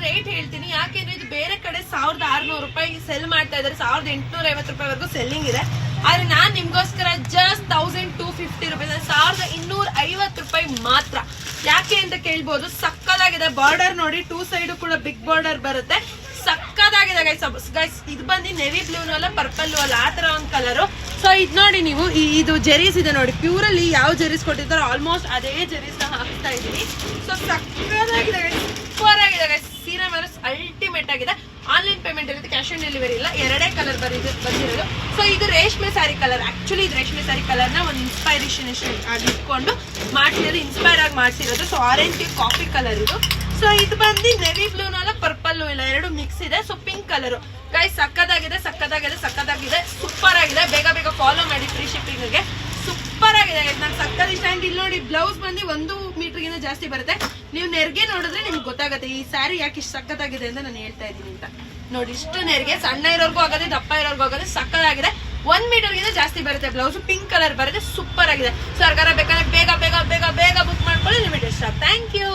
Rate ಹೇಳ್ತೀನಿ, ಯಾಕೆಂದ್ರೆ ಇದು ಬೇರೆ ಕಡೆ 1600 ರೂಪಾಯಿ ಸೆಲ್ ಮಾಡ್ತಾ ಇದಾರೆ, 1850 ರೂಪಾಯಿವರೆಗೂ ಸೆಲ್ಲಿಂಗ್ ಇದೆ. ಆದ್ರೆ ನಾನ್ ನಿಮ್ಗೋಸ್ಕರ ಜಸ್ಟ್ 1250 ರುಪೀಸ್, 1250 ರೂಪಾಯಿ ಮಾತ್ರ. ಯಾಕೆ ಅಂತ ಕೇಳ್ಬೋದು, ಸಕ್ಕದಾಗಿದೆ. ಬಾರ್ಡರ್ ನೋಡಿ, 2 ಸೈಡ್ ಕೂಡ ಬಿಗ್ ಬಾರ್ಡರ್ ಬರುತ್ತೆ, ಸಕ್ಕದಾಗಿದೆ ಗೈಸ್. ಇದು ಬಂದು ನೆವಿ ಬ್ಲೂನು ಅಲ್ಲ, ಪರ್ಪಲ್ ಅಲ್ಲ, ಆ ತರ ಒಂದ್ ಕಲರ್. ಸೊ ಇದ್ ನೋಡಿ ನೀವು, ಇದು ಜೆರೀಸ್ ಇದೆ ನೋಡಿ, ಪ್ಯೂರ್ ಅಲ್ಲಿ ಯಾವ ಜೆರೀಸ್ ಕೊಟ್ಟಿದ್ದಾರೋ ಆಲ್ಮೋಸ್ಟ್ ಅದೇ ಜೆರೀಸ್ ನ ಹಾಕ್ತಾ ಇದೀನಿ. ಸೊ ಸಕ್ಕದಾಗಿದೆ, ಸೂಪರ್ ಆಗಿದೆ ಗೈಸ್. ಸೀರೆ ಮಾತ್ರ ಅಲ್ಟಿಮೇಟ್ ಆಗಿದೆ. ಆನ್ಲೈನ್ ಪೇಮೆಂಟ್ ಇರುತ್ತೆ, ಕ್ಯಾಶ್ ಆನ್ ಡೆಲಿವರಿ ಇಲ್ಲ. 2 ಕಲರ್ ಬಂದಿರೋದು. ಸೊ ಇದು ರೇಷ್ಮೆ ಸ್ಯಾರಿ ಕಲರ್. ಆಕ್ಚುಲಿ ಇದು ರೇಷ್ಮೆ ಸ್ಯಾರಿ ಕಲರ್ ನ ಒಂದು ಇನ್ಸ್ಪೈರೇಷನ್ ಆಗಿ ಇಟ್ಕೊಂಡು ಮಾಡ್ಸಿರೋದು, ಇನ್ಸ್ಪೈರ್ ಆಗಿ ಮಾಡ್ಸಿರೋದು. ಸೊ ಆರೆಂಜ್ ಕಾಫಿ ಕಲರ್ ಇದು. ಸೊ ಇದು ಬಂದು ನೆವಿ ಬ್ಲೂನು ಅಲ್ಲ, ಪರ್ಪಲ್ ಇಲ್ಲ, 2 ಮಿಕ್ಸ್ ಇದೆ. ಸೊ ಪಿಂಕ್ ಕಲರ್ ಗೈಸ್, ಸಕ್ಕದಾಗಿದೆ, ಸಕ್ಕದಾಗಿದೆ, ಸಕ್ಕದಾಗಿದೆ, ಸೂಪರ್ ಆಗಿದೆ. ಬೇಗ ಬೇಗ ಫಾಲೋ ಮಾಡಿ ಫ್ರೀ ಶಿಪ್ಪಿಂಗ್ ಗೆ. ಸೂಪರ್ ಆಗಿದೆ ಗೈಸ್, ನಂಗೆ ಸಕ್ಕದ ಇಷ್ಟ. ಅಂಡ್ ಇಲ್ಲಿ ನೋಡಿ, ಬ್ಲೌಸ್ ಬಂದು 1 ಮೀಟರ್ಗಿಂತ ಜಾಸ್ತಿ ಬರುತ್ತೆ. ನೀವು ನೆರಿಗೆ ನೋಡಿದ್ರೆ ನಿಮ್ಗೆ ಗೊತ್ತಾಗುತ್ತೆ ಈ ಸ್ಯಾರಿ ಯಾಕೆ ಇಷ್ಟು ಸಕ್ಕತ್ತಾಗಿದೆ ಅಂತ ನಾನು ಹೇಳ್ತಾ ಇದ್ದೀನಿ ಅಂತ. ನೋಡಿ, ಇಷ್ಟು ನೆರಿಗೆ, ಸಣ್ಣ ಇರೋರ್ಗೂ ಆಗೋದು, ದಪ್ಪ ಇರೋರ್ಗೂ ಆಗೋದು, ಸಕ್ಕದಾಗಿದೆ. 1 ಮೀಟರ್ಗಿಂತ ಜಾಸ್ತಿ ಬರುತ್ತೆ ಬ್ಲೌಸ್. ಪಿಂಕ್ ಕಲರ್ ಬರುತ್ತೆ, ಸೂಪರ್ ಆಗಿದೆ. ಸರ್ಕಾರ ಬೇಕಾದ್ರೆ ಬೇಗ ಬೇಗ ಬೇಗ ಬೇಗ ಬುಕ್ ಮಾಡ್ಕೊಳ್ಳಿ. Limited stock. Thank you.